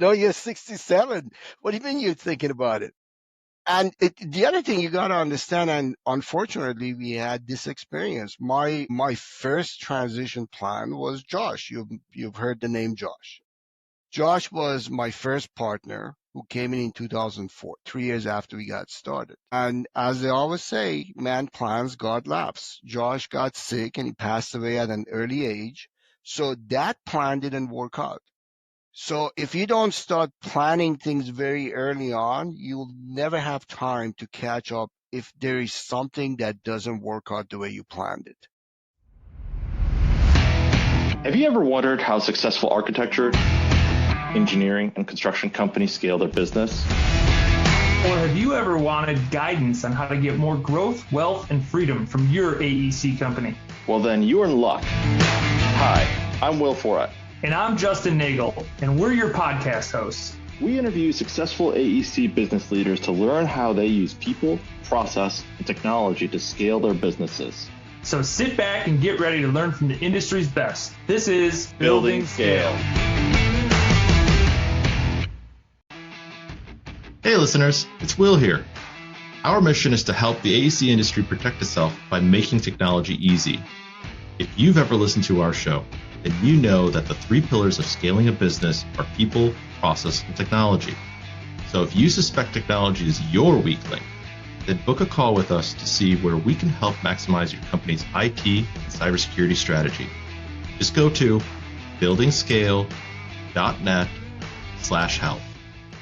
You're 67. What do you mean you're thinking about it? And the other thing you got to understand, and unfortunately, we had this experience. My first transition plan was Josh. You've heard the name Josh. Josh was my first partner who came in 2004, 3 years after we got started. And as they always say, man plans, God laughs. Josh got sick and he passed away at an early age. So that plan didn't work out. So if you don't start planning things very early on, you'll never have time to catch up if there is something that doesn't work out the way you planned it. Have you ever wondered how successful architecture, engineering, and construction companies scale their business? Or have you ever wanted guidance on how to get more growth, wealth, and freedom from your AEC company? Well, then you're in luck. Hi, I'm Will Foret. And I'm Justin Neagle, and we're your podcast hosts. We interview successful AEC business leaders to learn how they use people, process, and technology to scale their businesses. So sit back and get ready to learn from the industry's best. This is Building Scale. Hey listeners, it's Will here. Our mission is to help the AEC industry protect itself by making technology easy. If you've ever listened to our show, then you know that the three pillars of scaling a business are people, process, and technology. So if you suspect technology is your weak link, then book a call with us to see where we can help maximize your company's IT and cybersecurity strategy. Just go to buildingscale.net/help.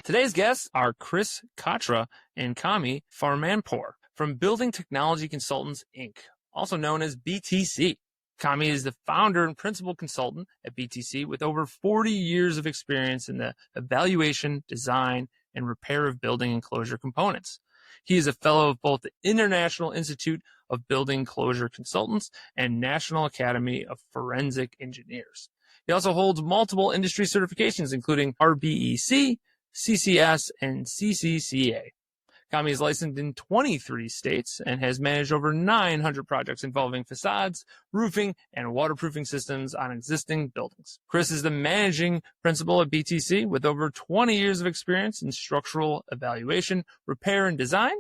Today's guests are Chris Kottra and Farahmandpour from Building Technology Consultants, Inc., also known as BTC. Kami is the founder and principal consultant at BTC with over 40 years of experience in the evaluation, design, and repair of building enclosure components. He is a fellow of both the International Institute of Building Enclosure Consultants and National Academy of Forensic Engineers. He also holds multiple industry certifications, including RBEC, CCS, and CCCA. Kami is licensed in 23 states and has managed over 900 projects involving facades, roofing, and waterproofing systems on existing buildings. Chris is the managing principal at BTC with over 20 years of experience in structural evaluation, repair, and design.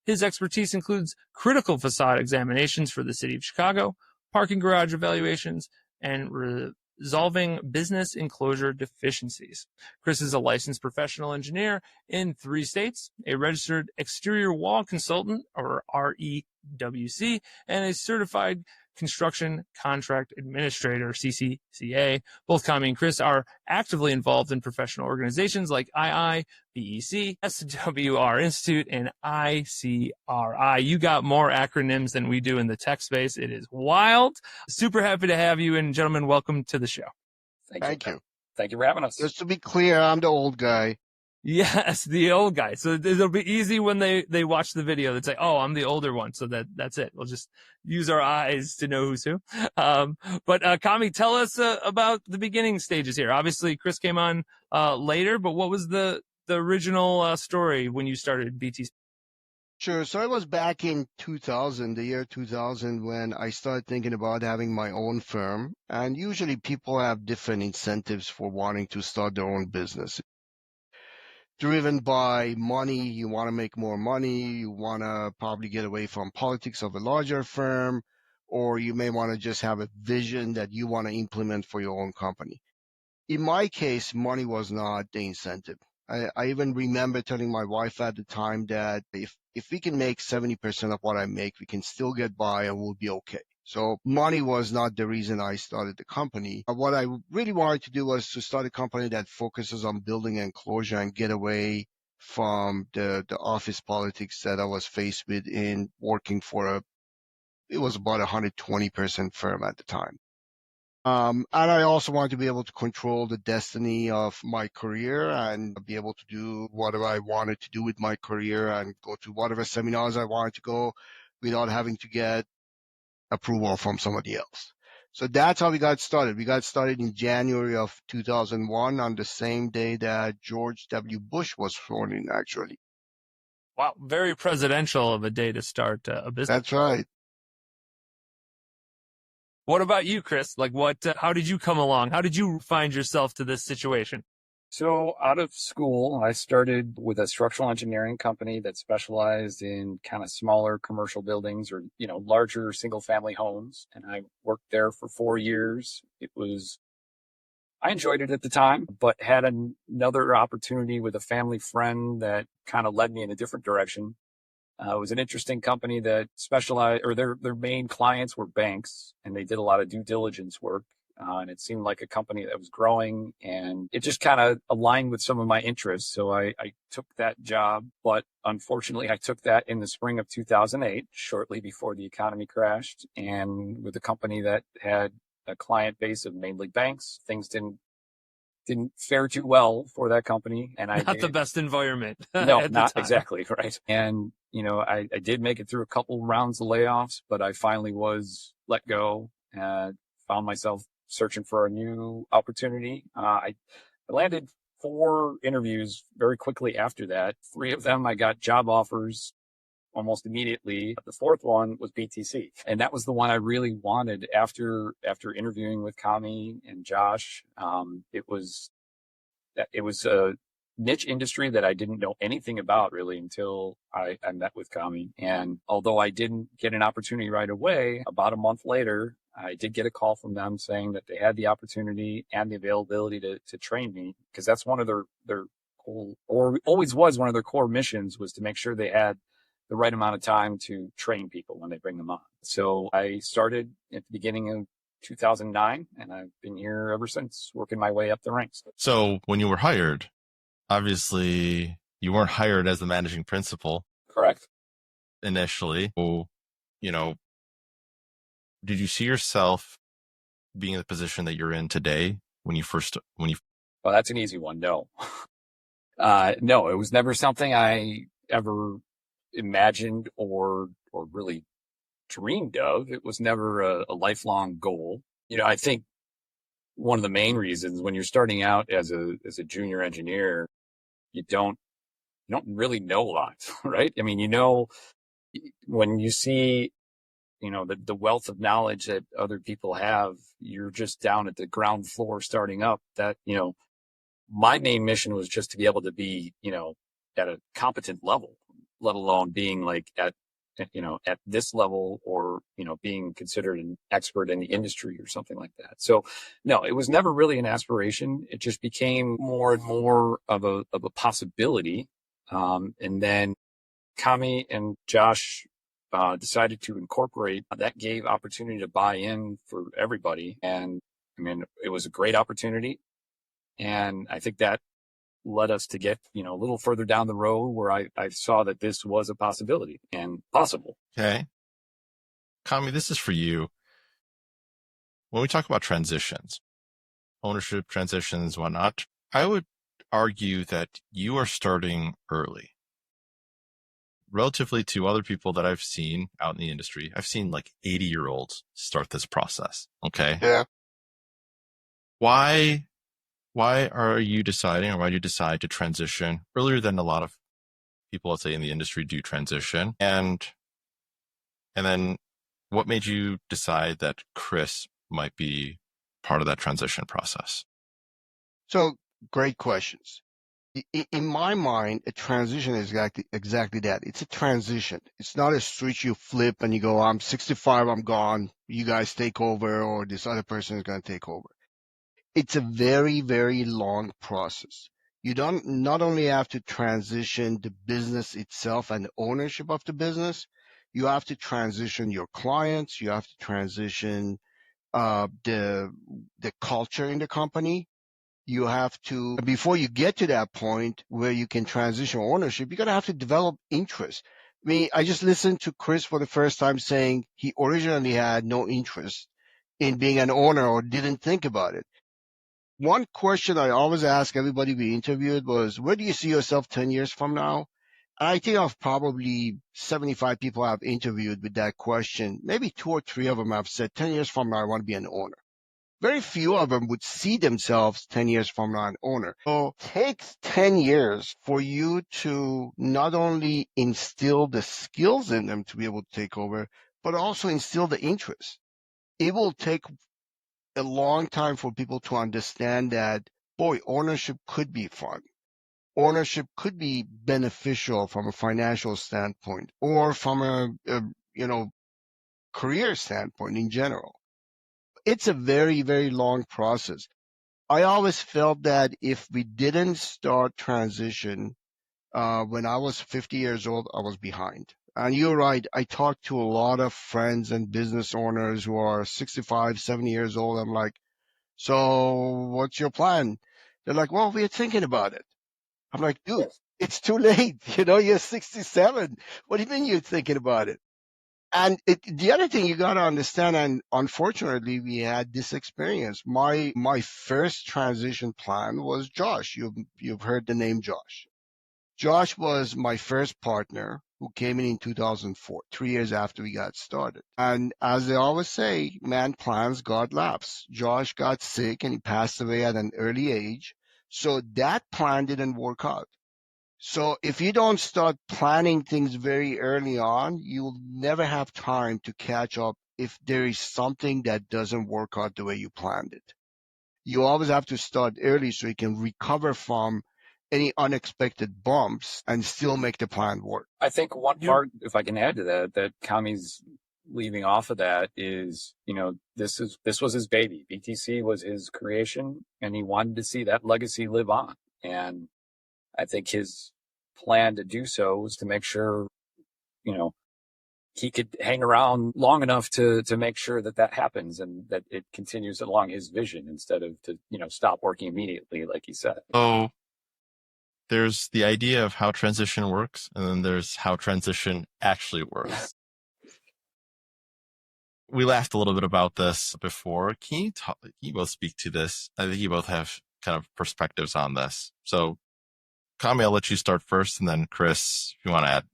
His expertise includes critical facade examinations for the city of Chicago, parking garage evaluations, and resolving business enclosure deficiencies. Chris is a licensed professional engineer in 3 states, a registered exterior wall consultant, or REWC, and a certified construction contract administrator, CCCA. Both Kami and Chris are actively involved in professional organizations like II, BEC, SWR Institute, and ICRI. You got more acronyms than we do in the tech space. It is wild. Super happy to have you, and gentlemen, welcome to the show. Thank you. Thank you for having us. Just to be clear, I'm the old guy. Yes, the old guy. So it'll be easy when they watch the video. They'd say, "Oh, I'm the older one." So that's it. We'll just use our eyes to know who's who. But Kami, tell us about the beginning stages here. Obviously, Chris came on later, but what was the original story when you started BTC? Sure. So it was back in 2000, the year 2000, when I started thinking about having my own firm. And usually people have different incentives for wanting to start their own business. Driven by money, you want to make more money, you want to probably get away from politics of a larger firm, or you may want to just have a vision that you want to implement for your own company. In my case, money was not the incentive. I even remember telling my wife at the time that if we can make 70% of what I make, we can still get by and we'll be okay. So money was not the reason I started the company. What I really wanted to do was to start a company that focuses on building enclosure and get away from the office politics that I was faced with in working for it was about 120-person firm at the time. And I also wanted to be able to control the destiny of my career and be able to do whatever I wanted to do with my career and go to whatever seminars I wanted to go without having to get approval from somebody else. So that's how we got started. We got started in January of 2001 on the same day that George W. Bush was sworn in, actually. Wow, very presidential of a day to start a business. That's right. What about you, Chris? Like how did you come along? How did you find yourself to this situation? So out of school, I started with a structural engineering company that specialized in kind of smaller commercial buildings or, larger single family homes. And I worked there for 4 years. I enjoyed it at the time, but had another opportunity with a family friend that kind of led me in a different direction. It was an interesting company that specialized, or their main clients were banks, and they did a lot of due diligence work. And it seemed like a company that was growing, and it just kind of aligned with some of my interests. So I took that job, but unfortunately, I took that in the spring of 2008, shortly before the economy crashed, and with a company that had a client base of mainly banks. Things didn't fare too well for that company. And Not the best environment no, at the not time. exactly. Right. And, I did make it through a couple rounds of layoffs, but I finally was let go and found myself searching for a new opportunity. I landed 4 interviews very quickly after that. 3 of them, I got job offers almost immediately. The 4th one was BTC. And that was the one I really wanted after interviewing with Kami and Josh. It was a niche industry that I didn't know anything about really until I met with Kami. And although I didn't get an opportunity right away, about a month later, I did get a call from them saying that they had the opportunity and the availability to train me, because that's one of their core, or always was one of their core missions, was to make sure they had the right amount of time to train people when they bring them on. So I started at the beginning of 2009, and I've been here ever since, working my way up the ranks. So when you were hired, obviously you weren't hired as the managing principal. Correct. Initially. So, did you see yourself being in the position that you're in today when you? Well, that's an easy one. No. No, it was never something I ever imagined or really dreamed of. It was never a lifelong goal. I think one of the main reasons when you're starting out as a junior engineer, you don't really know a lot, right? I mean, when you see, the wealth of knowledge that other people have, you're just down at the ground floor starting up. That, my main mission was just to be able to be, at a competent level, let alone being like at this level, or, being considered an expert in the industry or something like that. So no, it was never really an aspiration. It just became more and more of a possibility. And then Kami and Josh decided to incorporate. That gave opportunity to buy in for everybody. And I mean, it was a great opportunity. And I think that led us to get, a little further down the road where I saw that this was a possibility and possible. Okay. Kami, this is for you. When we talk about transitions, ownership transitions, whatnot, I would argue that you are starting early. Relatively to other people that I've seen out in the industry, I've seen like 80-year-olds start this process. Okay. Yeah. Why are you deciding, or why do you decide to transition earlier than a lot of people, let's say, in the industry do transition? And then what made you decide that Chris might be part of that transition process? So great questions. In my mind, a transition is exactly that. It's a transition. It's not a switch you flip and you go, I'm 65, I'm gone. You guys take over, or this other person is going to take over. It's a very, very long process. You not only have to transition the business itself and the ownership of the business, you have to transition your clients. You have to transition the culture in the company. You have to, before you get to that point where you can transition ownership, you're going to have to develop interest. I mean, I just listened to Chris for the first time saying he originally had no interest in being an owner or didn't think about it. One question I always ask everybody we interviewed was, where do you see yourself 10 years from now? And I think of probably 75 people I've interviewed with that question. Maybe 2 or 3 of them have said 10 years from now, I want to be an owner. Very few of them would see themselves 10 years from now an owner. So it takes 10 years for you to not only instill the skills in them to be able to take over, but also instill the interest. It will take a long time for people to understand that boy, ownership could be fun. Ownership could be beneficial from a financial standpoint or from a career standpoint in general. It's a very, very long process. I always felt that if we didn't start transition when I was 50 years old, I was behind. And you're right. I talked to a lot of friends and business owners who are 65, 70 years old. I'm like, so what's your plan? They're like, well, we're thinking about it. I'm like, dude, it's too late. You're 67. What do you mean you're thinking about it? And the other thing you got to understand, and unfortunately, we had this experience. My first transition plan was Josh. You've heard the name Josh. Josh was my first partner who came in 2004, 3 years after we got started. And as they always say, man plans, God laughs. Josh got sick and he passed away at an early age. So that plan didn't work out. So if you don't start planning things very early on, you'll never have time to catch up if there is something that doesn't work out the way you planned it. You always have to start early so you can recover from any unexpected bumps and still make the plan work. I think one part, if I can add to that Kami's leaving off of that is, this was his baby. BTC was his creation, and he wanted to see that legacy live on. And I think his plan to do so was to make sure, he could hang around long enough to make sure that happens and that it continues along his vision instead of to, stop working immediately, like he said. So there's the idea of how transition works, and then there's how transition actually works. We laughed a little bit about this before. Can you both speak to this? I think you both have kind of perspectives on this. So, Kami, I'll let you start first, and then Chris, if you want to add,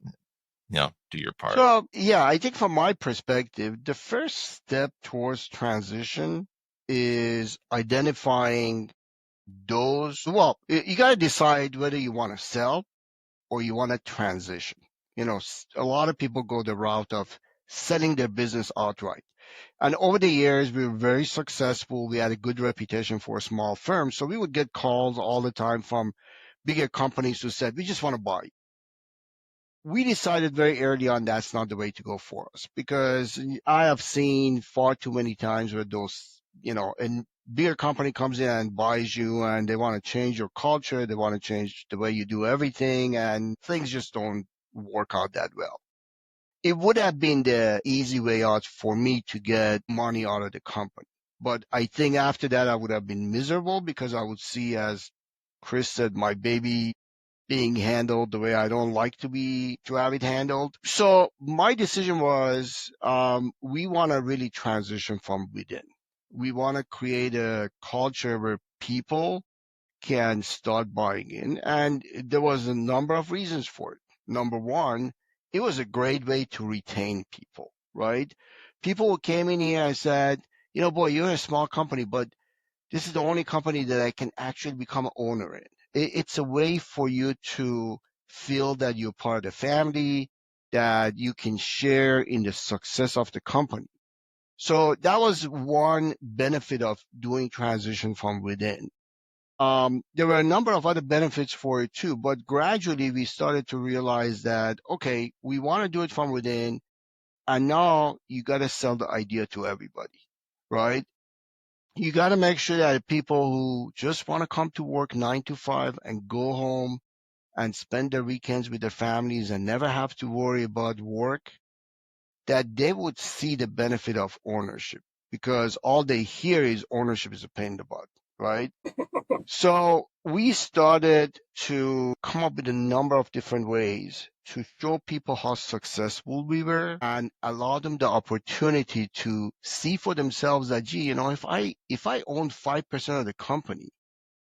do your part. So, yeah, I think from my perspective, the first step towards transition is identifying those. Well, you got to decide whether you want to sell or you want to transition. A lot of people go the route of selling their business outright. And over the years, we were very successful. We had a good reputation for a small firm. So we would get calls all the time from bigger companies who said, we just want to buy. We decided very early on that's not the way to go for us, because I have seen far too many times where those, a bigger company comes in and buys you and they want to change your culture. They want to change the way you do everything, and things just don't work out that well. It would have been the easy way out for me to get money out of the company. But I think after that, I would have been miserable because I would see, as Chris said, my baby being handled the way I don't like to have it handled. So my decision was, we want to really transition from within. We want to create a culture where people can start buying in. And there was a number of reasons for it. Number one, it was a great way to retain people, right? People who came in here and said, boy, you're a small company, but this is the only company that I can actually become an owner in. It's a way for you to feel that you're part of the family, that you can share in the success of the company. So that was one benefit of doing transition from within. There were a number of other benefits for it too, but gradually we started to realize that, okay, we want to do it from within, and now you got to sell the idea to everybody, right? You got to make sure that people who just want to come to work 9 to 5 and go home and spend their weekends with their families and never have to worry about work, that they would see the benefit of ownership, because all they hear is ownership is a pain in the butt, right? So we started to come up with a number of different ways to show people how successful we were and allow them the opportunity to see for themselves that, gee, if I own 5% of the company,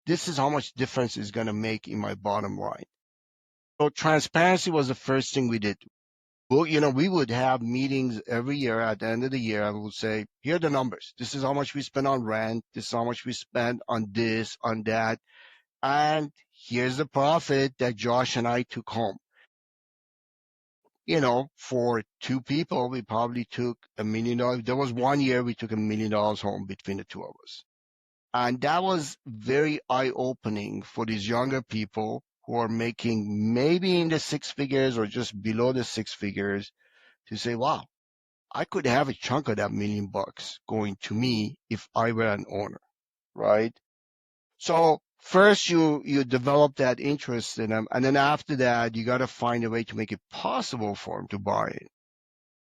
this is how much difference it's going to make in my bottom line. So transparency was the first thing we did. Well, we would have meetings every year at the end of the year, and we'll say, here are the numbers. This is how much we spend on rent. This is how much we spend on this, on that. And here's the profit that Josh and I took home. For two people, we probably took $1 million. There was one year we took $1 million home between the two of us. And that was very eye-opening for these younger people who are making maybe in the six figures or just below the six figures to say, wow, I could have a chunk of that $1 million going to me if I were an owner, right? So first you develop that interest in them, and then after that, you got to find a way to make it possible for them to buy it.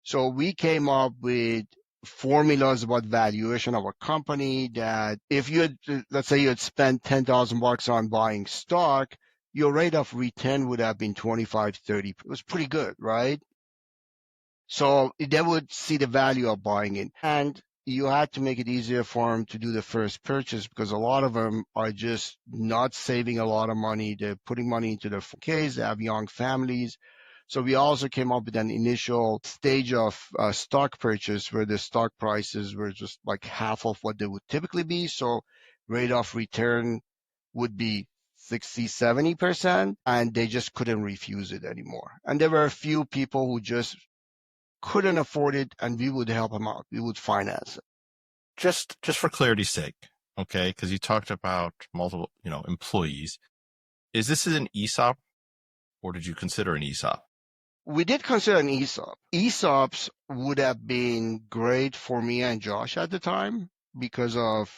So we came up with formulas about valuation of a company that if you had, let's say you had spent $10,000 on buying stock, your rate of return would have been 25, 30. It was pretty good, right? So they would see the value of buying it. And you had to make it easier for them to do the first purchase because a lot of them are just not saving a lot of money. They're putting money into their 4Ks. They have young families. So we also came up with an initial stage of stock purchase where the stock prices were just like half of what they would typically be. So rate of return would be 60, 70%, and they just couldn't refuse it anymore. And there were a few people who just couldn't afford it, and we would help them out. We would finance it. Just for clarity's sake, okay, because you talked about multiple, employees. Is this an ESOP, or did you consider an ESOP? We did consider an ESOP. ESOPs would have been great for me and Josh at the time because of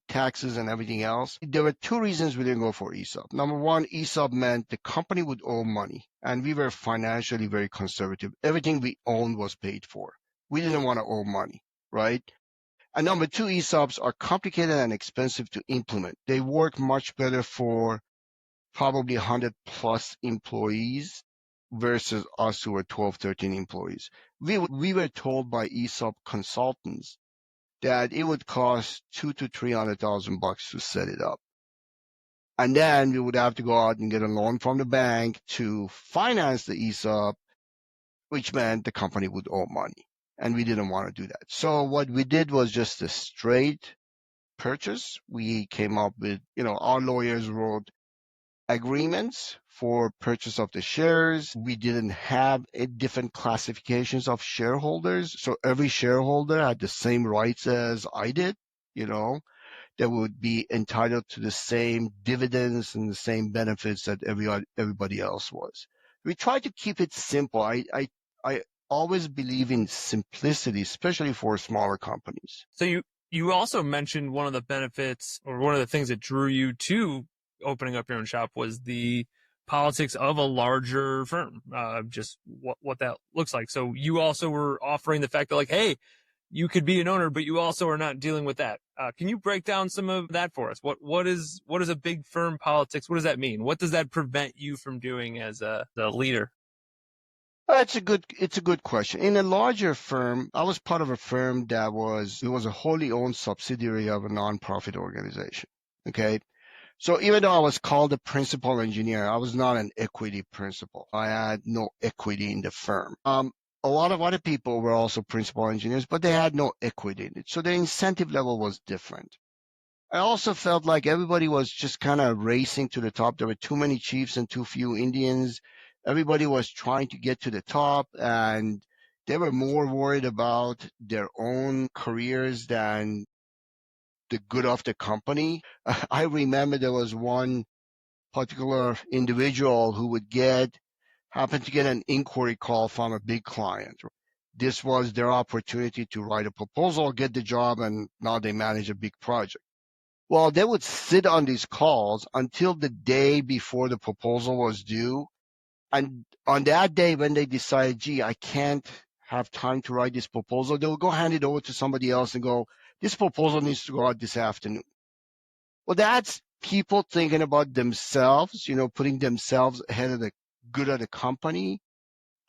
taxes and everything else. There were two reasons we didn't go for ESOP. Number one, ESOP meant the company would owe money, and we were financially very conservative. Everything we owned was paid for. We didn't want to owe money, right? And number two, ESOPs are complicated and expensive to implement. They work much better for probably 100 plus employees versus us who were 12, 13 employees. We were told by ESOP consultants that it would cost $200,000 to $300,000 to set it up. And then we would have to go out and get a loan from the bank to finance the ESOP, which meant the company would owe money. And we didn't want to do that. So what we did was just a straight purchase. We came up with, our lawyers wrote agreements for purchase of the shares. We didn't have different classifications of shareholders. So every shareholder had the same rights as I did, they would be entitled to the same dividends and the same benefits that everybody else was. We tried to keep it simple. I always believe in simplicity, especially for smaller companies. So you also mentioned one of the benefits or one of the things that drew you to opening up your own shop was the politics of a larger firm, just what that looks like. So you also were offering the fact that like, hey, you could be an owner, but you also are not dealing with that. Can you break down some of that for us? What is a big firm politics? What does that mean? What does that prevent you from doing as a leader? It's a good question. In a larger firm, I was part of a firm it was a wholly owned subsidiary of a nonprofit organization. Okay. So even though I was called a principal engineer, I was not an equity principal. I had no equity in the firm. A lot of other people were also principal engineers, but they had no equity in it. So the incentive level was different. I also felt like everybody was just kind of racing to the top. There were too many chiefs and too few Indians. Everybody was trying to get to the top, and they were more worried about their own careers than the good of the company. I remember there was one particular individual who would happen to get an inquiry call from a big client. This was their opportunity to write a proposal, get the job, and now they manage a big project. Well, they would sit on these calls until the day before the proposal was due. And on that day, when they decided, gee, I can't have time to write this proposal, they would go hand it over to somebody else and go, this proposal needs to go out this afternoon. Well, that's people thinking about themselves, putting themselves ahead of the good of the company.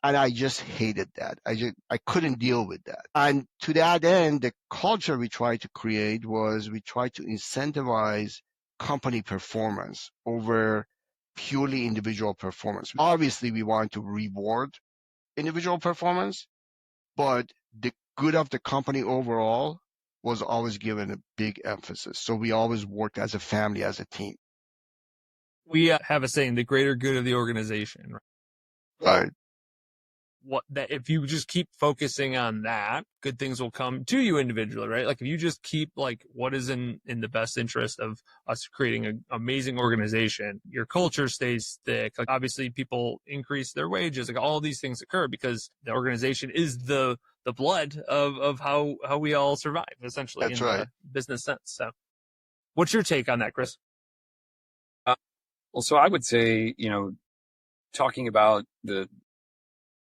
And I just hated that. I couldn't deal with that. And to that end, the culture we tried to create was we tried to incentivize company performance over purely individual performance. Obviously, we want to reward individual performance, but the good of the company overall was always given a big emphasis. So we always worked as a family, as a team. We have a saying, the greater good of the organization. Right. that if you just keep focusing on that, good things will come to you individually, right? Like if you just keep like what is in the best interest of us creating an amazing organization, your culture stays thick. Like obviously people increase their wages, like all these things occur because the organization is the blood of how we all survive essentially. That's in right. the business sense. So what's your take on that, Chris? Well, so I would say, talking about the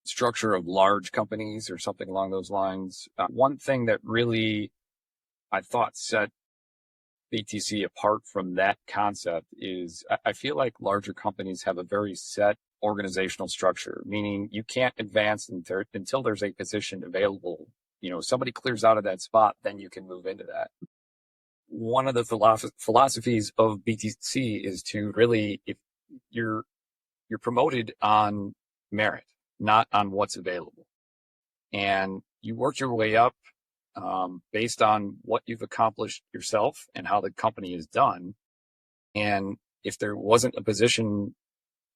structure of large companies or something along those lines, one thing that really I thought set BTC apart from that concept is I feel like larger companies have a very set organizational structure, meaning you can't advance until there's a position available. Somebody clears out of that spot, then you can move into that. One of the philosophies of BTC is to really, if you're promoted on merit, not on what's available. And you work your way up based on what you've accomplished yourself and how the company is done. And if there wasn't a position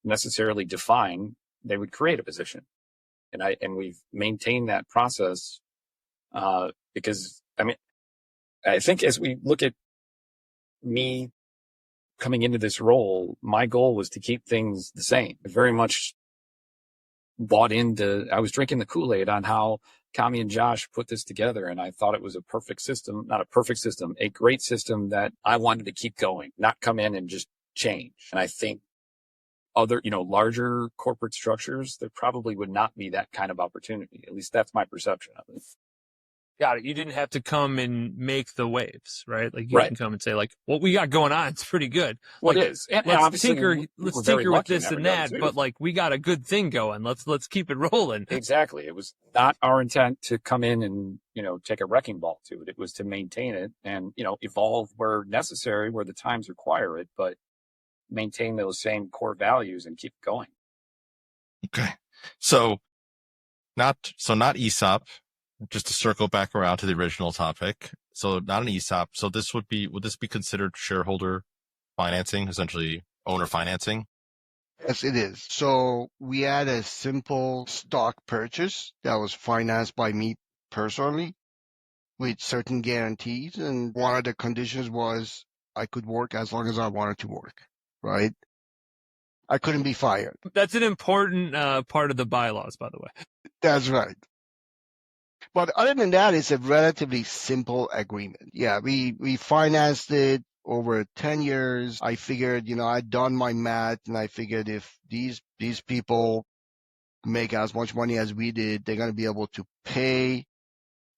necessarily defined, they would create a position. And we've maintained that process because, I think as we look at me coming into this role, my goal was to keep things the same. I very much I was drinking the Kool-Aid on how Kami and Josh put this together. And I thought it was a perfect system, not a perfect system, a great system that I wanted to keep going, not come in and just change. And I think other, larger corporate structures, there probably would not be that kind of opportunity. At least that's my perception of it. Got it. You didn't have to come and make the waves, right? Like you Right. can come and say like, what we got going on, it's pretty good. Well, like, it is. And let's obviously tinker with this and that, but like we got a good thing going. Let's keep it rolling. Exactly. It was not our intent to come in and, take a wrecking ball to it. It was to maintain it and, evolve where necessary, where the times require it, but maintain those same core values and keep going. Okay. So not ESOP, just to circle back around to the original topic. So not an ESOP. So would this be considered shareholder financing, essentially owner financing? Yes, it is. So we had a simple stock purchase that was financed by me personally with certain guarantees. And one of the conditions was I could work as long as I wanted to work, right? I couldn't be fired. That's an important part of the bylaws, by the way. That's right. But other than that, it's a relatively simple agreement. Yeah, we financed it over 10 years. I figured, I'd done my math and I figured if these people make as much money as we did, they're going to be able to pay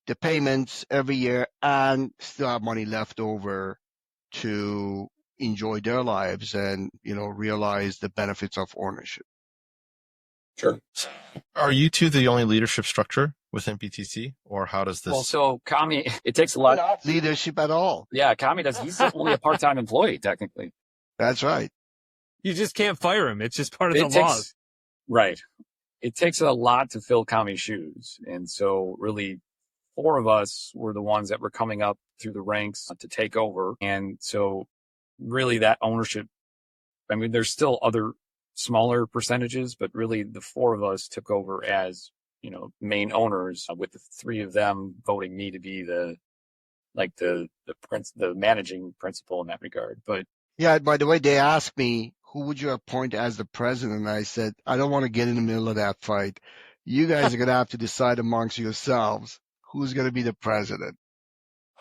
the payments every year and still have money left over to enjoy their lives and, realize the benefits of ownership. Sure. Are you two the only leadership structure within BTC, or how does this? Well, so Kami, it takes a lot. Not leadership at all. Yeah, Kami does. He's only a part-time employee, technically. That's right. You just can't fire him. It's just part of the laws. Right. It takes a lot to fill Kami's shoes. And so really 4 of us were the ones that were coming up through the ranks to take over. And so really that ownership, there's still other smaller percentages, but really the 4 of us took over as, main owners, with the 3 of them voting me to be the managing principal in that regard. But yeah, by the way, they asked me, who would you appoint as the president? And I said, I don't want to get in the middle of that fight. You guys are going to have to decide amongst yourselves who's going to be the president.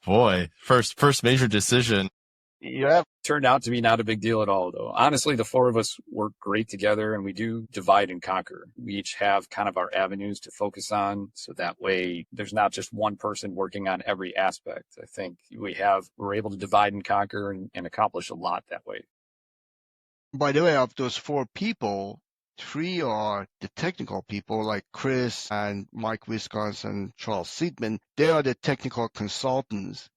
Boy, first major decision. Yeah. Turned out to be not a big deal at all, though. Honestly, the 4 of us work great together and we do divide and conquer. We each have kind of our avenues to focus on. So that way there's not just one person working on every aspect. I think we're able to divide and conquer and accomplish a lot that way. By the way, of those 4 people, 3 are the technical people like Chris and Mike Wisconsin and Charles Seidman. They are the technical consultants.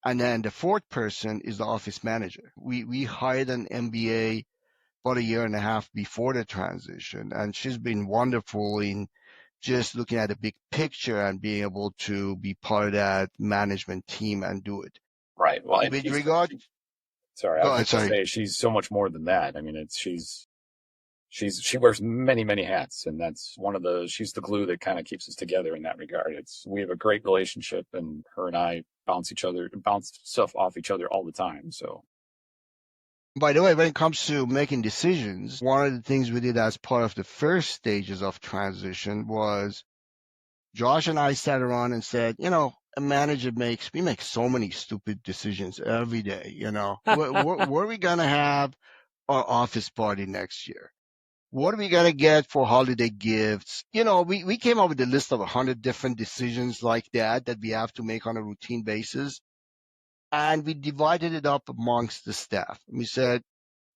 And then the 4th person is the office manager. We hired an MBA about a year and a half before the transition, and she's been wonderful in just looking at the big picture and being able to be part of that management team and do it. Right. Well, with regard, sorry, I was going to say she's so much more than that. she wears many, many hats, and that's she's the glue that kind of keeps us together in that regard. We have a great relationship, and her and I bounce stuff off each other all the time. So, by the way, when it comes to making decisions, one of the things we did as part of the first stages of transition was Josh and I sat around and said, a manager we make so many stupid decisions every day, where are we going to have our office party next year? What are we going to get for holiday gifts? We came up with a list of 100 different decisions like that we have to make on a routine basis. And we divided it up amongst the staff. We said,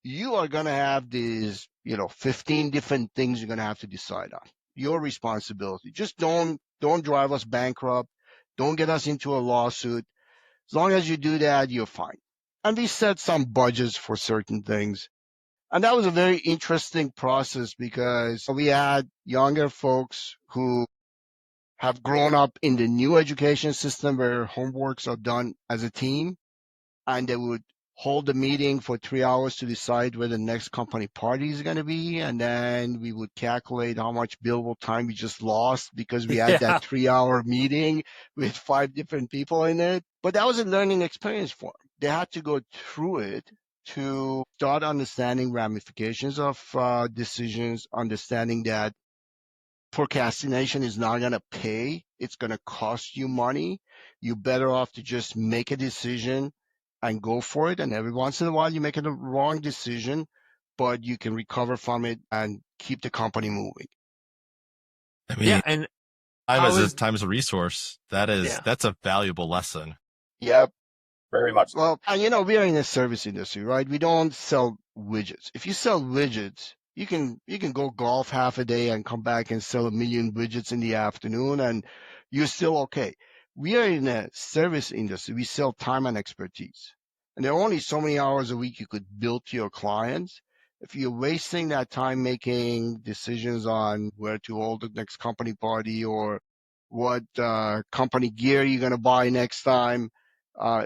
you are going to have these, 15 different things you're going to have to decide on. Your responsibility. Just don't drive us bankrupt. Don't get us into a lawsuit. As long as you do that, you're fine. And we set some budgets for certain things. And that was a very interesting process because we had younger folks who have grown up in the new education system where homeworks are done as a team, and they would hold a meeting for 3 hours to decide where the next company party is going to be. And then we would calculate how much billable time we just lost because we had that 3-hour meeting with 5 different people in it. But that was a learning experience for them. They had to go through it to start understanding ramifications of decisions, understanding that procrastination is not going to pay. It's going to cost you money. You're better off to just make a decision and go for it. And every once in a while, you make a wrong decision, but you can recover from it and keep the company moving. I mean, and time is a resource. That's a valuable lesson. Yep. Very much. Well, and we are in a service industry, right? We don't sell widgets. If you sell widgets, you can go golf half a day and come back and sell 1 million widgets in the afternoon, and you're still okay. We are in a service industry. We sell time and expertise. And there are only so many hours a week you could bill to your clients. If you're wasting that time making decisions on where to hold the next company party or what company gear you're going to buy next time,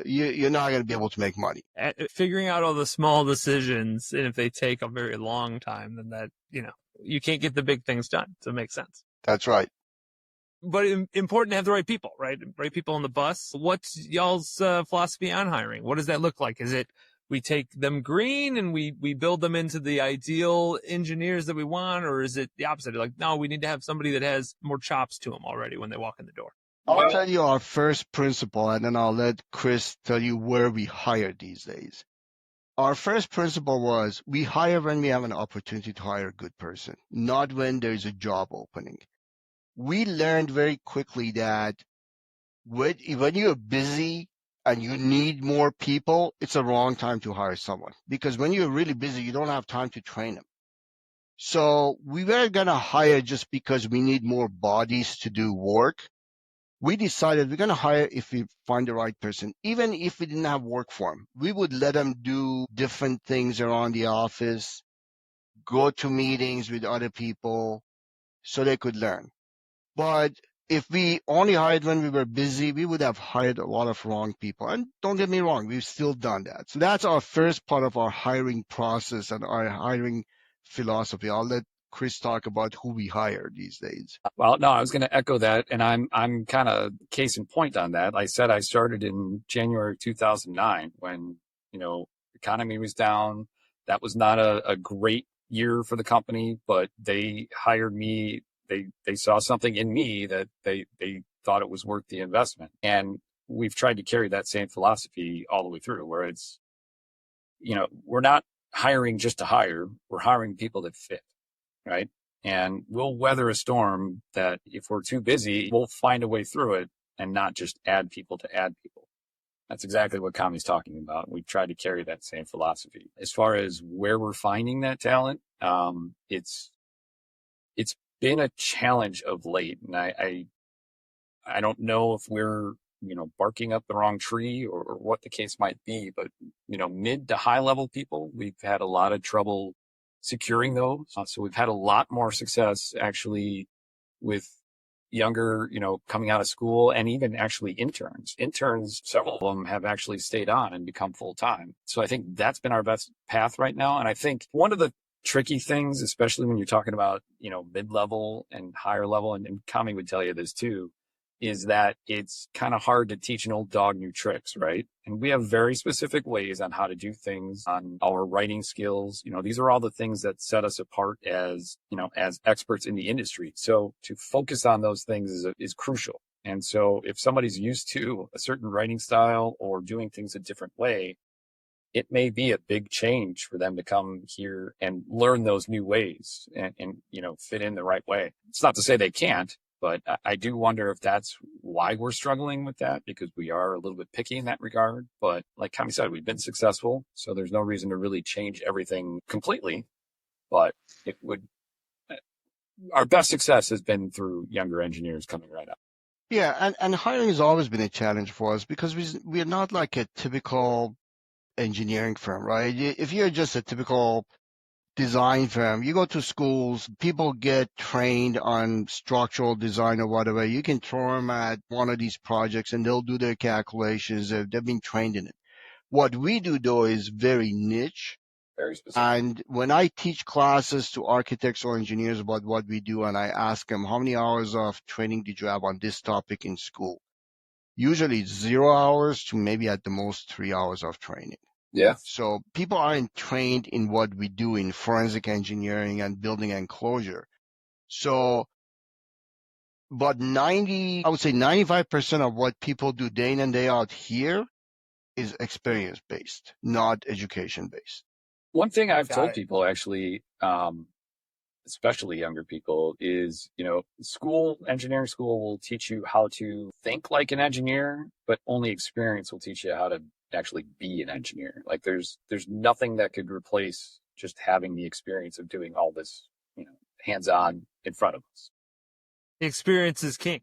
you're not going to be able to make money. Figuring out all the small decisions, and if they take a very long time, then that, you can't get the big things done. So it makes sense. That's right. But important to have the right people, right? Right people on the bus. What's y'all's philosophy on hiring? What does that look like? Is it we take them green and we build them into the ideal engineers that we want? Or is it the opposite? Like, no, we need to have somebody that has more chops to them already when they walk in the door. I'll tell you our first principle, and then I'll let Chris tell you where we hire these days. Our first principle was we hire when we have an opportunity to hire a good person, not when there's a job opening. We learned very quickly that when you're busy and you need more people, it's a wrong time to hire someone. Because when you're really busy, you don't have time to train them. So we weren't going to hire just because we need more bodies to do work. We decided we're going to hire if we find the right person. Even if we didn't have work for them, we would let them do different things around the office, go to meetings with other people so they could learn. But if we only hired when we were busy, we would have hired a lot of wrong people. And don't get me wrong, we've still done that. So that's our first part of our hiring process and our hiring philosophy. I'll let Chris talk about who we hire these days. Well, no, I was going to echo that, and I'm kind of case in point on that. I said I started in January 2009 when economy was down. That was not a great year for the company, but they hired me. They saw something in me that they thought it was worth the investment, and we've tried to carry that same philosophy all the way through. Where it's, we're not hiring just to hire; we're hiring people that fit. Right. And we'll weather a storm that if we're too busy, we'll find a way through it and not just add people to add people. That's exactly what Kami's talking about. We try to carry that same philosophy. As far as where we're finding that talent, it's been a challenge of late. And I don't know if we're, barking up the wrong tree or what the case might be, but, mid to high level people, we've had a lot of trouble securing those. So we've had a lot more success actually with younger, coming out of school and even actually interns. Several of them have actually stayed on and become full time. So I think that's been our best path right now. And I think one of the tricky things, especially when you're talking about, mid-level and higher level, and Kami would tell you this too, is that it's kind of hard to teach an old dog new tricks, right? And we have very specific ways on how to do things, on our writing skills. These are all the things that set us apart as experts in the industry. So to focus on those things is crucial. And so if somebody's used to a certain writing style or doing things a different way, it may be a big change for them to come here and learn those new ways and fit in the right way. It's not to say they can't, but I do wonder if that's why we're struggling with that, because we are a little bit picky in that regard. But like Kami said, we've been successful, so there's no reason to really change everything completely. But our best success has been through younger engineers coming right up. Yeah, and hiring has always been a challenge for us because we're not like a typical engineering firm, right? If you're just a typical design firm, you go to schools, people get trained on structural design or whatever. You can throw them at one of these projects and they'll do their calculations. They've been trained in it. What we do, though, is very niche. Very specific. And when I teach classes to architects or engineers about what we do, and I ask them, how many hours of training did you have on this topic in school? Usually it's 0 hours to maybe at the most 3 hours of training. Yeah. So people aren't trained in what we do in forensic engineering and building enclosure. So, but I would say 95% of what people do day in and day out here is experience based, not education based. One thing I've told people actually, especially younger people, is, engineering school will teach you how to think like an engineer, but only experience will teach you how to actually be an engineer. Like there's nothing that could replace just having the experience of doing all this, hands-on in front of us. Experience is king.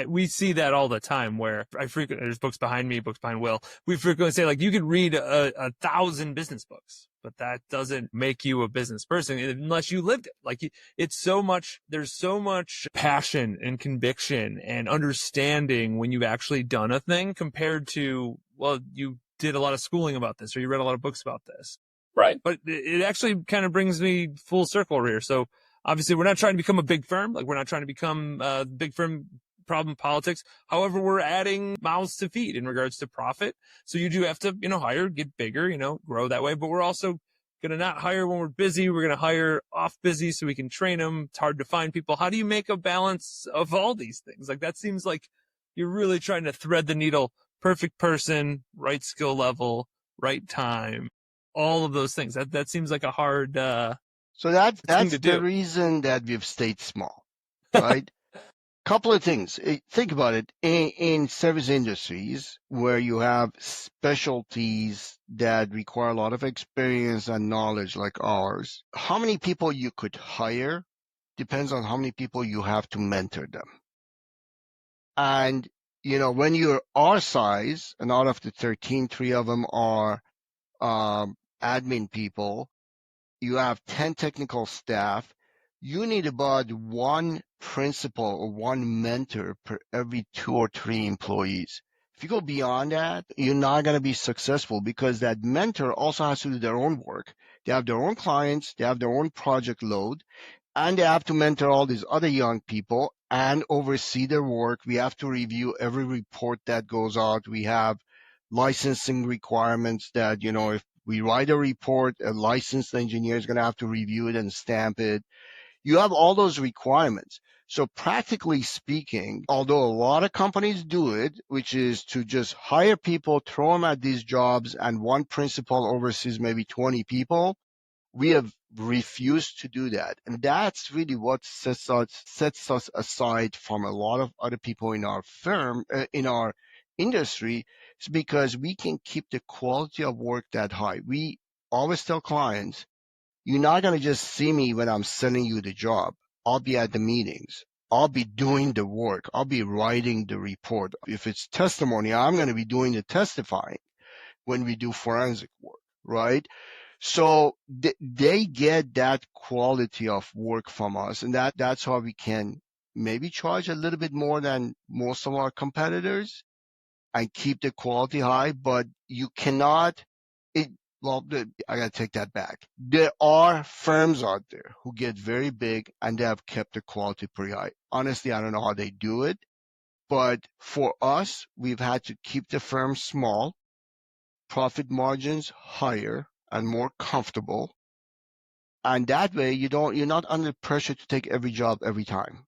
We see that all the time where there's books behind me, books behind Will. We frequently say, like, you could read a 1,000 business books, but that doesn't make you a business person unless you lived it. Like, there's so much passion and conviction and understanding when you've actually done a thing compared to, well, you did a lot of schooling about this or you read a lot of books about this. Right. But it actually kind of brings me full circle here. So obviously we're not trying to become a big firm. Like, we're not trying to become a big firm problem politics. However, we're adding mouths to feed in regards to profit. So you do have to, hire, get bigger, grow that way. But we're also going to not hire when we're busy. We're going to hire off busy so we can train them. It's hard to find people. How do you make a balance of all these things? Like, that seems like you're really trying to thread the needle. Perfect person, right skill level, right time, all of those things. That seems like a hard, so that's the reason that we've stayed small, right? Couple of things. Think about it. In service industries where you have specialties that require a lot of experience and knowledge like ours, how many people you could hire depends on how many people you have to mentor them. And, when you're our size, and out of the 13, 3 of them are admin people, you have 10 technical staff, you need about one principal or one mentor per every 2 or 3 employees. If you go beyond that, you're not going to be successful because that mentor also has to do their own work. They have their own clients, they have their own project load, and they have to mentor all these other young people and oversee their work. We have to review every report that goes out. We have licensing requirements that, if we write a report, a licensed engineer is going to have to review it and stamp it. You have all those requirements. So practically speaking, although a lot of companies do it, which is to just hire people, throw them at these jobs, and one principal oversees maybe 20 people, we have refused to do that. And that's really what sets us aside from a lot of other people in our firm, in our industry, is because we can keep the quality of work that high. We always tell clients, you're not going to just see me when I'm selling you the job. I'll be at the meetings. I'll be doing the work. I'll be writing the report. If it's testimony, I'm going to be doing the testifying when we do forensic work, right? So they get that quality of work from us, and that's how we can maybe charge a little bit more than most of our competitors and keep the quality high, but you cannot, Well, I got to take that back. There are firms out there who get very big and they have kept the quality pretty high. Honestly, I don't know how they do it, but for us, we've had to keep the firm small, profit margins higher and more comfortable. And that way you're not under pressure to take every job every time,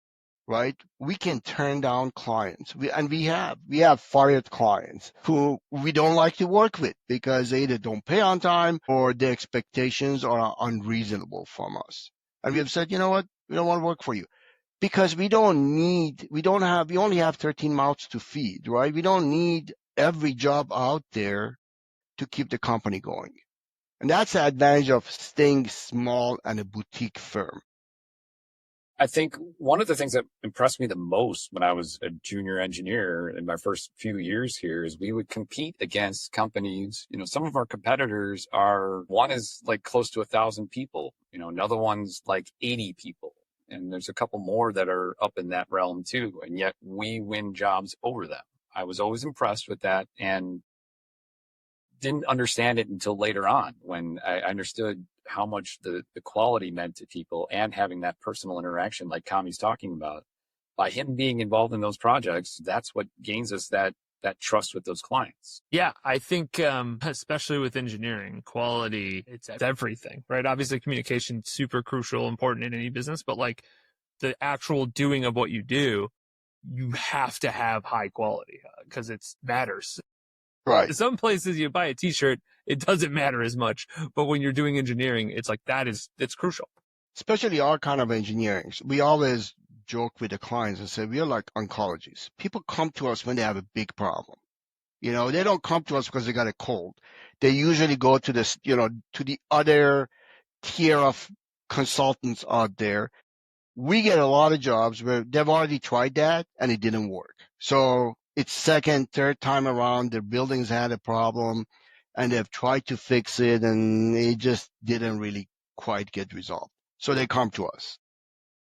right? We can turn down clients. We have fired clients who we don't like to work with because they either don't pay on time or their expectations are unreasonable from us. And we have said, you know what? We don't want to work for you because we only have 13 mouths to feed, right? We don't need every job out there to keep the company going. And that's the advantage of staying small and a boutique firm. I think one of the things that impressed me the most when I was a junior engineer in my first few years here is we would compete against companies. Some of our competitors one is like close to 1,000 people, another one's like 80 people. And there's a couple more that are up in that realm too. And yet we win jobs over them. I was always impressed with that and didn't understand it until later on when I understood how much the quality meant to people and having that personal interaction like Kami's talking about. By him being involved in those projects, that's what gains us that trust with those clients. Yeah, I think especially with engineering, quality, it's everything, right? Obviously communication, super crucial, important in any business, but like the actual doing of what you do, you have to have high quality because it matters. Right. Some places you buy a t-shirt, it doesn't matter as much. But when you're doing engineering, it's like it's crucial. Especially our kind of engineering. We always joke with the clients and say, we are like oncologists. People come to us when they have a big problem. They don't come to us because they got a cold. They usually go to this, to the other tier of consultants out there. We get a lot of jobs where they've already tried that and it didn't work. So it's second, third time around, their buildings had a problem and they've tried to fix it and it just didn't really quite get resolved. So they come to us.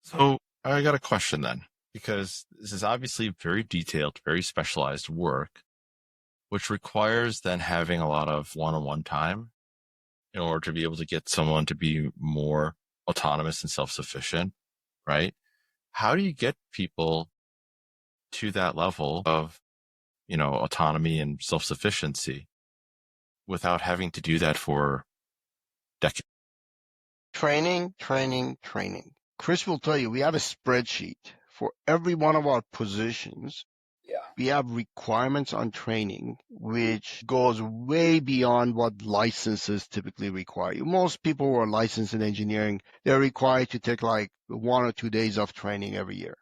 So I got a question then, because this is obviously very detailed, very specialized work, which requires then having a lot of one-on-one time in order to be able to get someone to be more autonomous and self-sufficient, right? How do you get people to that level of, autonomy and self-sufficiency without having to do that for decades? Training. Chris will tell you, we have a spreadsheet for every one of our positions. Yeah. We have requirements on training, which goes way beyond what licenses typically require. Most people who are licensed in engineering, they're required to take like 1 or 2 days of training every year.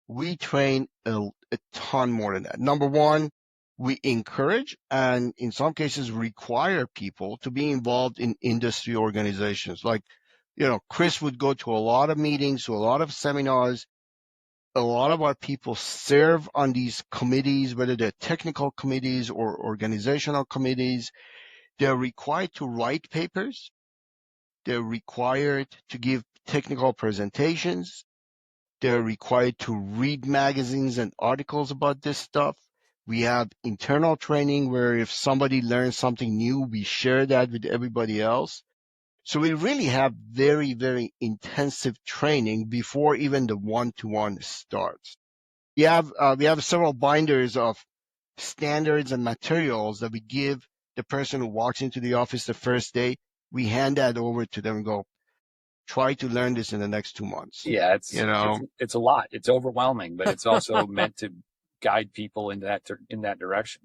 We train a ton more than that. Number one, we encourage and in some cases require people to be involved in industry organizations. Like, Chris would go to a lot of meetings, to a lot of seminars. A lot of our people serve on these committees, whether they're technical committees or organizational committees. They're required to write papers. They're required to give technical presentations. They're required to read magazines and articles about this stuff. We have internal training where if somebody learns something new, we share that with everybody else. So we really have very, very intensive training before even the one-to-one starts. We have several binders of standards and materials that we give the person who walks into the office the first day. We hand that over to them and go, try to learn this in the next 2 months. Yeah, it's a lot. It's overwhelming, but it's also meant to guide people in that direction.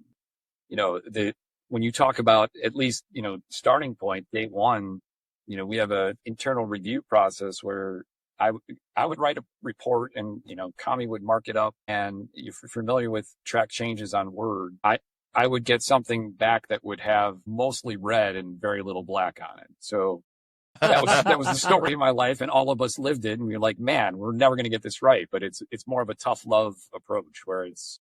When you talk about at least, starting point, day one, we have an internal review process where I would write a report and, Kami would mark it up. And if you're familiar with track changes on Word, I would get something back that would have mostly red and very little black on it. So that was the story of my life, and all of us lived it. And we were like, man, we're never going to get this right. But it's more of a tough love approach where it's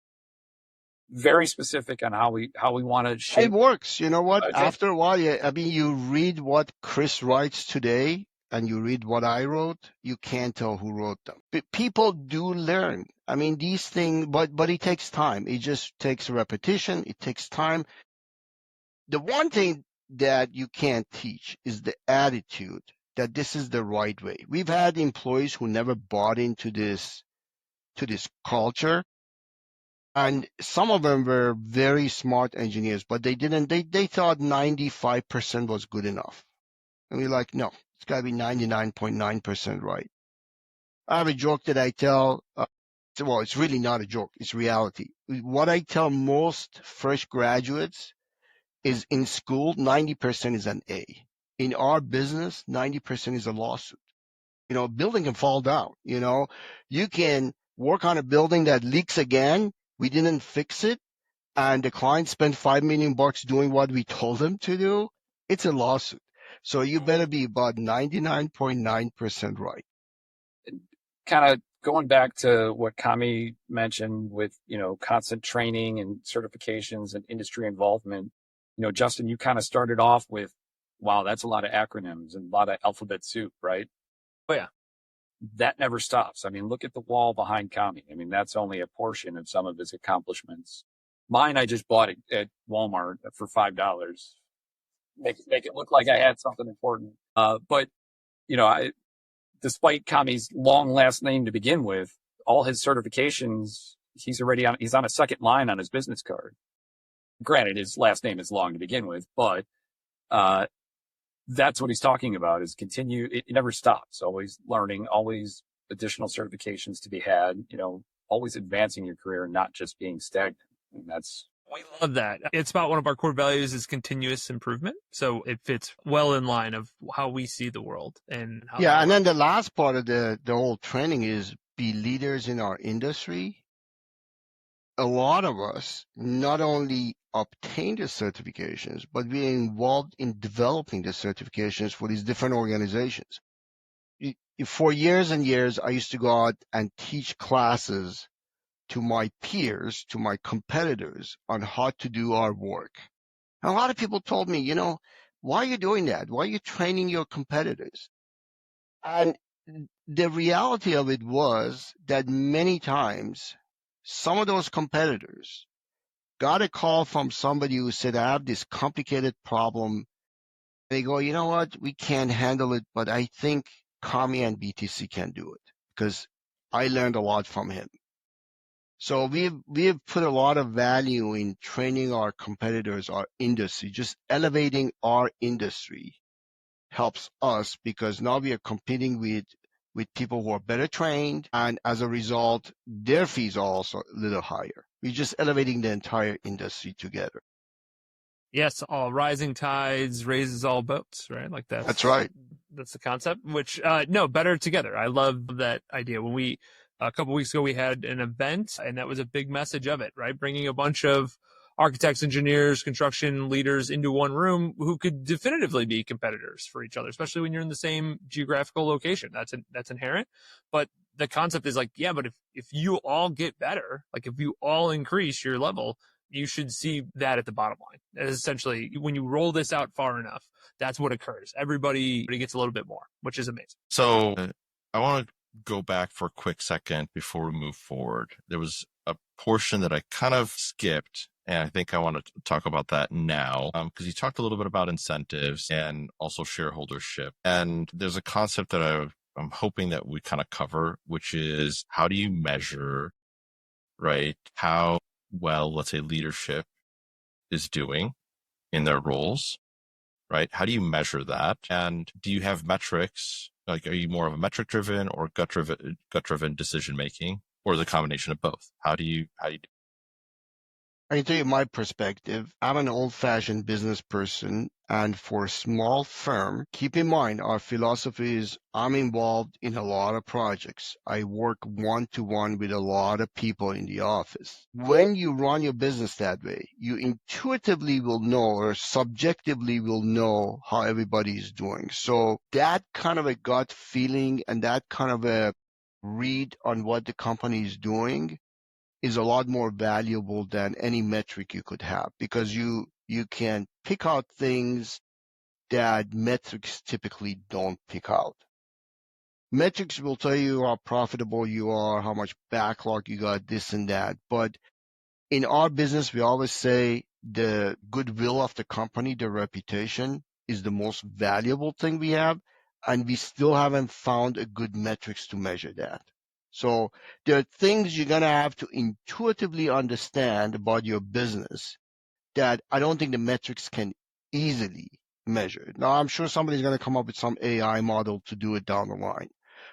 very specific on how we want to shape. It works. You know what? After a while, you read what Chris writes today and you read what I wrote, you can't tell who wrote them. But people do learn. These things, but it takes time. It just takes repetition. It takes time. The one thing that you can't teach is the attitude that this is the right way. We've had employees who never bought into this culture, and some of them were very smart engineers, but they thought 95% was good enough. And we're like, no, it's got to be 99.9% right. I have a joke that I tell, well, it's really not a joke, it's reality. What I tell most fresh graduates is in school, 90% is an A. In our business, 90% is a lawsuit. A building can fall down, you can work on a building that leaks again. We didn't fix it, and the client spent $5 million doing what we told them to do. It's a lawsuit. So you better be about 99.9% right. Kind of going back to what Kami mentioned with, constant training and certifications and industry involvement, Justin, you kind of started off with, wow, that's a lot of acronyms and a lot of alphabet soup, right? Oh, yeah. That never stops. I mean, look at the wall behind Kami. I mean, that's only a portion of some of his accomplishments. Mine, I just bought it at Walmart for $5. Make it look like I had something important. But, despite Kami's long last name to begin with, all his certifications, he's on a second line on his business card. Granted, his last name is long to begin with, but that's what he's talking about is continue. It never stops. Always learning, always additional certifications to be had, always advancing your career and not just being stagnant. And we love that. It's about one of our core values is continuous improvement. So it fits well in line of how we see the world and how. Yeah. And then the last part of the whole training is be leaders in our industry. A lot of us not only obtain the certifications, but we're involved in developing the certifications for these different organizations. For years and years, I used to go out and teach classes to my peers, to my competitors on how to do our work. And a lot of people told me, why are you doing that? Why are you training your competitors? And the reality of it was that many times some of those competitors got a call from somebody who said, I have this complicated problem. They go, you know what? We can't handle it, but I think Kami and BTC can do it because I learned a lot from him. So we've put a lot of value in training our competitors, our industry. Just elevating our industry helps us because now we are competing with people who are better trained, and as a result, their fees are also a little higher. We're just elevating the entire industry together. Yes, all rising tides raises all boats, right? Like that's right. That's the concept. Which better together. I love that idea. When a couple weeks ago, we had an event, and that was a big message of it, right? Bringing a bunch of architects, engineers, construction leaders into one room who could definitively be competitors for each other, especially when you're in the same geographical location. That's inherent. But the concept is like, yeah, but if you all get better, like if you all increase your level, you should see that at the bottom line. That is essentially, when you roll this out far enough, that's what occurs. Everybody gets a little bit more, which is amazing. So I want to go back for a quick second before we move forward. There was a portion that I kind of skipped, and I think I want to talk about that now because you talked a little bit about incentives and also shareholdership. And there's a concept that I'm hoping that we kind of cover, which is how do you measure, right, how well, let's say, leadership is doing in their roles, right? How do you measure that? And do you have metrics? Like, are you more of a metric driven or gut driven decision making, or the combination of both? How do you do? I can tell you my perspective. I'm an old-fashioned business person, and for a small firm, keep in mind our philosophy is I'm involved in a lot of projects. I work one-to-one with a lot of people in the office. When you run your business that way, you intuitively will know or subjectively will know how everybody is doing. So that kind of a gut feeling and that kind of a read on what the company is doing is a lot more valuable than any metric you could have, because you can pick out things that metrics typically don't pick out. Metrics will tell you how profitable you are, how much backlog you got, this and that. But in our business, we always say the goodwill of the company, the reputation is the most valuable thing we have. And we still haven't found a good metrics to measure that. So there are things you're going to have to intuitively understand about your business that I don't think the metrics can easily measure. Now, I'm sure somebody's going to come up with some AI model to do it down the line.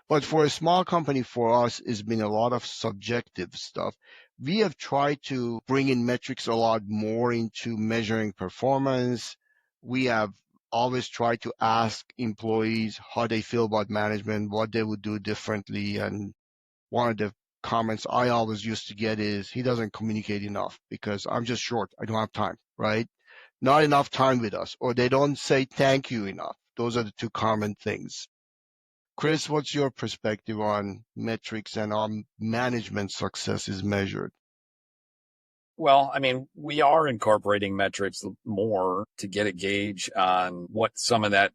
But for a small company, for us, it's been a lot of subjective stuff. We have tried to bring in metrics a lot more into measuring performance. We have always tried to ask employees how they feel about management, what they would do differently. And one of the comments I always used to get is, he doesn't communicate enough because I'm just short. I don't have time, right? Not enough time with us, or they don't say thank you enough. Those are the two common things. Chris, what's your perspective on metrics and how management success is measured? Well, I mean, we are incorporating metrics more to get a gauge on what some of that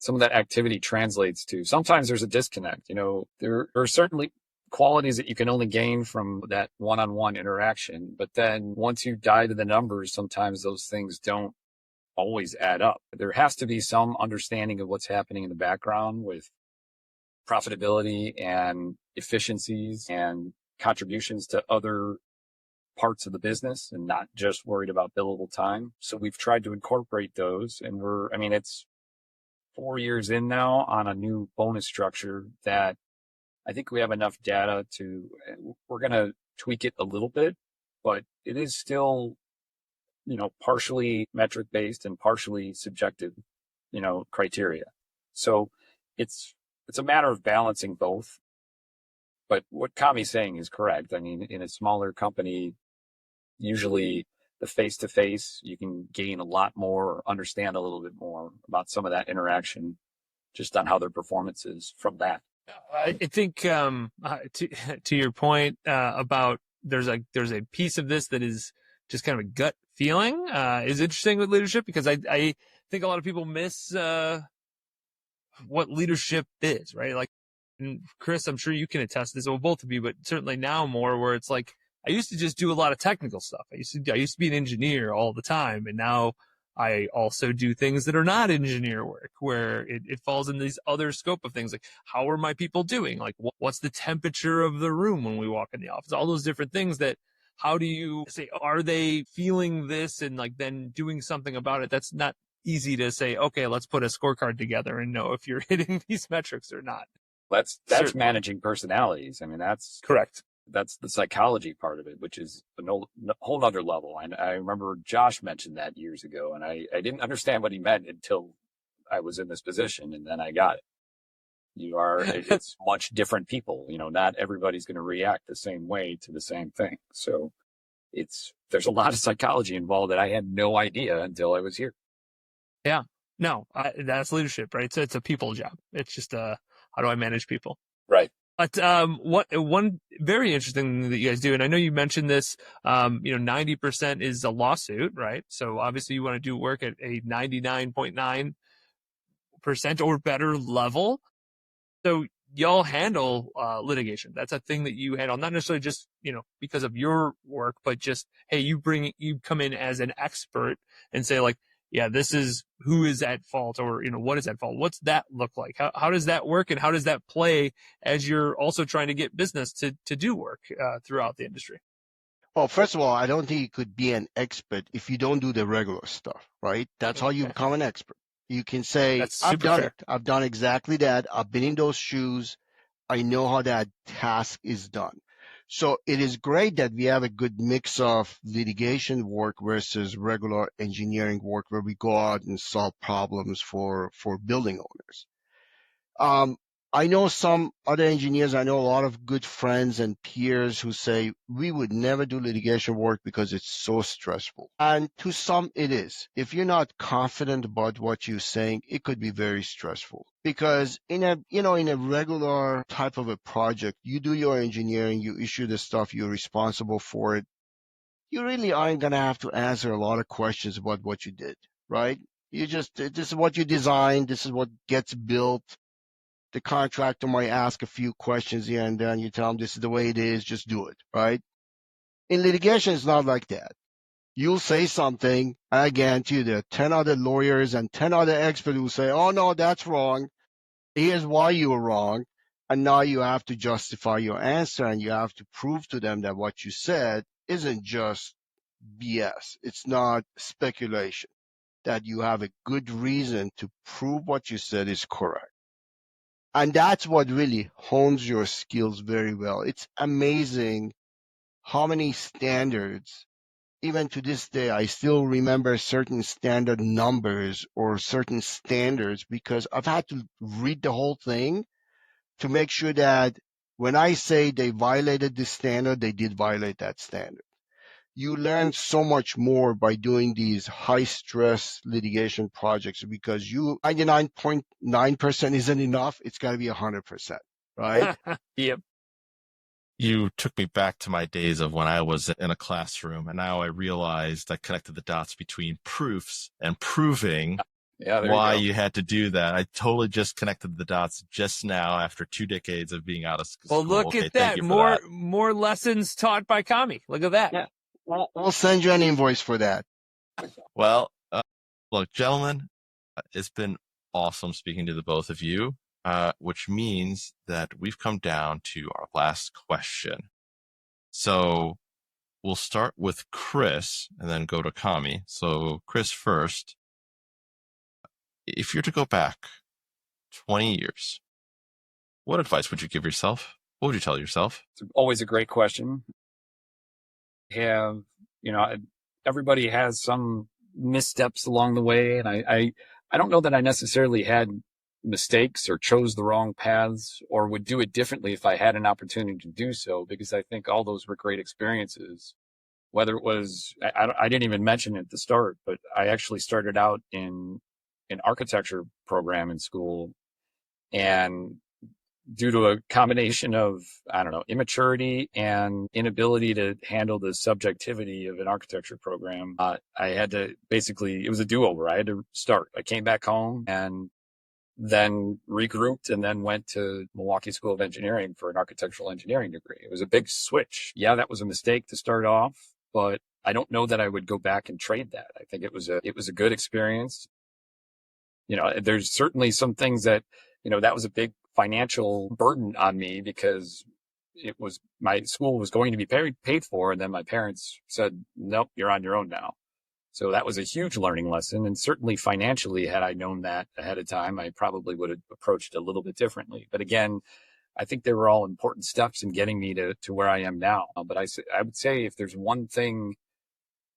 activity translates to. Sometimes there's a disconnect. There are certainly qualities that you can only gain from that one-on-one interaction. But then once you dive to the numbers, sometimes those things don't always add up. There has to be some understanding of what's happening in the background with profitability and efficiencies and contributions to other parts of the business and not just worried about billable time. So we've tried to incorporate those, and it's 4 years in now on a new bonus structure that I think we have enough data we're going to tweak it a little bit, but it is still, partially metric based and partially subjective, criteria. So it's a matter of balancing both. But what Kami's saying is correct. I mean, in a smaller company, usually the face-to-face, you can gain a lot more or understand a little bit more about some of that interaction just on how their performance is from that. I think to your point about there's a piece of this that is just kind of a gut feeling is interesting with leadership, because I think a lot of people miss what leadership is, right? Like, and Chris, I'm sure you can attest to this, well, both of you, but certainly now more, where it's like, I used to just do a lot of technical stuff. I used to be an engineer all the time, and now I also do things that are not engineer work, where it falls in these other scope of things, like how are my people doing? Like what's the temperature of the room when we walk in the office? All those different things that, how do you say, are they feeling this, and like then doing something about it? That's not easy to say, okay, let's put a scorecard together and know if you're hitting these metrics or not. That's managing personalities. I mean, that's correct. That's the psychology part of it, which is a whole other level. And I remember Josh mentioned that years ago, and I didn't understand what he meant until I was in this position, and then I got it. It's much different people. Not everybody's going to react the same way to the same thing. So there's a lot of psychology involved that I had no idea until I was here. Yeah, no, that's leadership, right? So it's a people job. It's just how do I manage people? Right. But one very interesting thing that you guys do, and I know you mentioned this, 90% is a lawsuit, right? So obviously you want to do work at a 99.9% or better level. So y'all handle litigation. That's a thing that you handle, not necessarily just, because of your work, but just, hey, you come in as an expert and say, like, yeah, this is who is at fault, or, what is at fault? What's that look like? How does that work? And how does that play as you're also trying to get business to do work throughout the industry? Well, first of all, I don't think you could be an expert if you don't do the regular stuff, right? That's how you become an expert. You can say, I've done it. I've done exactly that. I've been in those shoes. I know how that task is done. So it is great that we have a good mix of litigation work versus regular engineering work, where we go out and solve problems for building owners. I know some other engineers, I know a lot of good friends and peers who say, we would never do litigation work because it's so stressful. And to some it is. If you're not confident about what you're saying, it could be very stressful. Because in a regular type of a project, you do your engineering, you issue the stuff, you're responsible for it. You really aren't going to have to answer a lot of questions about what you did, right? This is what you designed, this is what gets built. The contractor might ask a few questions here and then. You tell them this is the way it is, just do it, right? In litigation, it's not like that. You'll say something, and I guarantee you there are 10 other lawyers and 10 other experts who say, oh, no, that's wrong. Here's why you were wrong. And now you have to justify your answer, and you have to prove to them that what you said isn't just BS. It's not speculation, that you have a good reason to prove what you said is correct. And that's what really hones your skills very well. It's amazing how many standards, even to this day, I still remember certain standard numbers or certain standards because I've had to read the whole thing to make sure that when I say they violated this standard, they did violate that standard. You learn so much more by doing these high stress litigation projects because 99.9% isn't enough. It's got to be 100%, right? Yep. You took me back to my days of when I was in a classroom, and now I realized I connected the dots between proofs and proving why you had to do that. I totally just connected the dots just now after 2 decades of being out of school. Well, look at that. More lessons taught by Kami. Look at that. Yeah. We'll send you an invoice for that. Well, look, gentlemen, it's been awesome speaking to the both of you, which means that we've come down to our last question. So we'll start with Chris and then go to Kami. So Chris first. If you're to go back 20 years, what advice would you give yourself? What would you tell yourself? It's always a great question. Everybody has some missteps along the way. And I don't know that I necessarily had mistakes or chose the wrong paths or would do it differently if I had an opportunity to do so, because I think all those were great experiences. Whether it was, I didn't even mention it at the start, but I actually started out in an architecture program in school, and due to a combination of, immaturity and inability to handle the subjectivity of an architecture program, I had to it was a do-over. I had to start. I came back home and then regrouped and then went to Milwaukee School of Engineering for an architectural engineering degree. It was a big switch. Yeah, that was a mistake to start off, but I don't know that I would go back and trade that. I think it was a good experience. There's certainly some things that, that was a big financial burden on me because my school was going to be paid for. And then my parents said, nope, you're on your own now. So that was a huge learning lesson. And certainly financially, had I known that ahead of time, I probably would have approached it a little bit differently. But again, I think they were all important steps in getting me to where I am now. But I would say if there's one thing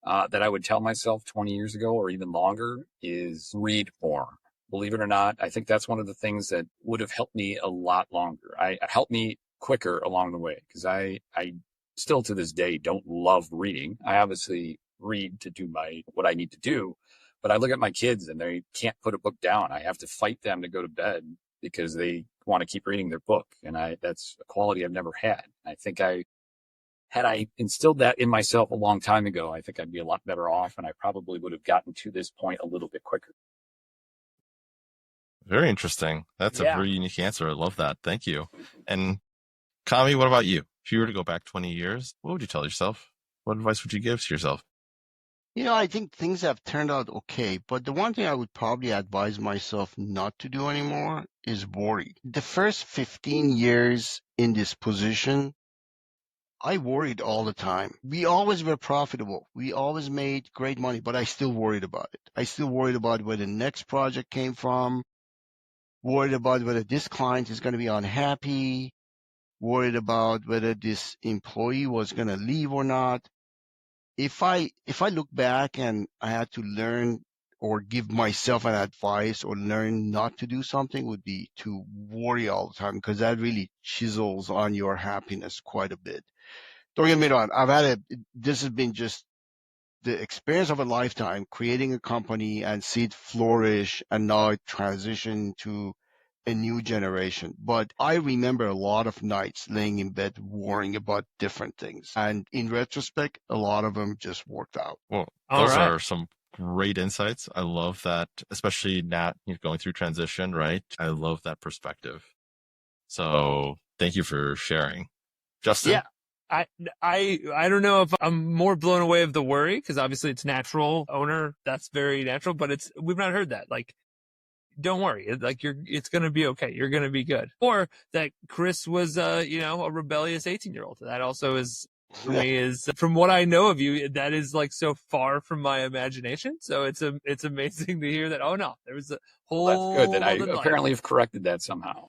that I would tell myself 20 years ago or even longer is read more. Believe it or not, I think that's one of the things that would have helped me a lot longer. Helped me quicker along the way because I still to this day don't love reading. I obviously read to do what I need to do, but I look at my kids and they can't put a book down. I have to fight them to go to bed because they want to keep reading their book. And that's a quality I've never had. I think had I instilled that in myself a long time ago, I think I'd be a lot better off and I probably would have gotten to this point a little bit quicker. Very interesting. That's a very unique answer. I love that. Thank you. And Kami, what about you? If you were to go back 20 years, what would you tell yourself? What advice would you give to yourself? I think things have turned out okay, but the one thing I would probably advise myself not to do anymore is worry. The first 15 years in this position, I worried all the time. We always were profitable. We always made great money, but I still worried about it. I still worried about where the next project came from, worried about whether this client is going to be unhappy, worried about whether this employee was going to leave or not. If I look back and I had to learn or give myself an advice or learn not to do something, would be to worry all the time, because that really chisels on your happiness quite a bit. Don't get me wrong. This has been just the experience of a lifetime, creating a company and see it flourish and now it transition to a new generation. But I remember a lot of nights laying in bed worrying about different things. And in retrospect, a lot of them just worked out. Well, those are some great insights. I love that, especially now going through transition, right? I love that perspective. So thank you for sharing. Justin? Yeah. I don't know if I'm more blown away of the worry, because obviously it's natural owner. That's very natural, but we've not heard that. Like, don't worry. Like it's going to be okay. You're going to be good. Or that Chris was, a rebellious 18-year-old. That also is, for me, is from what I know of you, that is like so far from my imagination. So it's amazing to hear that. Oh no, there was a whole. Well, that's good. Then I apparently life. have corrected that somehow.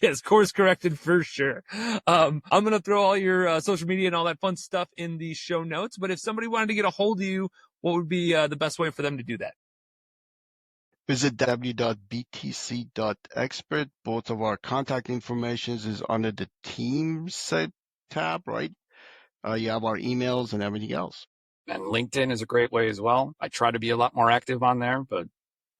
Yes, course corrected for sure. I'm going to throw all your social media and all that fun stuff in the show notes. But if somebody wanted to get a hold of you, what would be the best way for them to do that? Visit w.btc.expert. Both of our contact information is under the Teams tab, right? You have our emails and everything else. And LinkedIn is a great way as well. I try to be a lot more active on there, but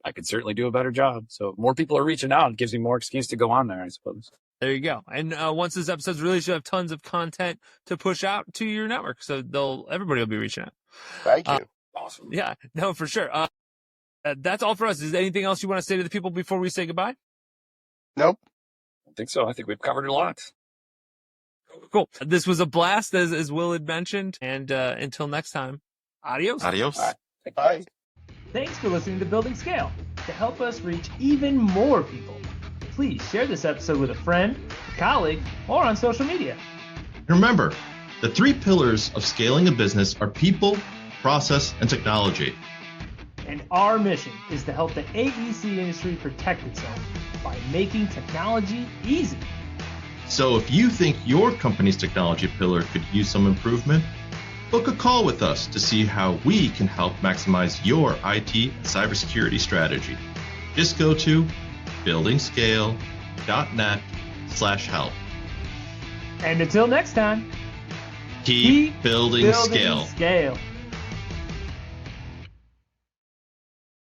I could certainly do a better job. So if more people are reaching out, it gives me more excuse to go on there, I suppose. There you go. And once this episode's released, you'll have tons of content to push out to your network. So everybody will be reaching out. Thank you. Awesome. Yeah, no, for sure. That's all for us. Is there anything else you want to say to the people before we say goodbye? Nope. I think so. I think we've covered a lot. Cool. This was a blast, as Will had mentioned. And until next time, adios. Adios. All right. Bye. Thanks for listening to Building Scale. To help us reach even more people, please share this episode with a friend, a colleague, or on social media. Remember, the 3 pillars of scaling a business are people, process, and technology. And our mission is to help the AEC industry protect itself by making technology easy. So if you think your company's technology pillar could use some improvement, book a call with us to see how we can help maximize your IT and cybersecurity strategy. Just go to buildingscale.net/help. And until next time, Keep building scale. Scale.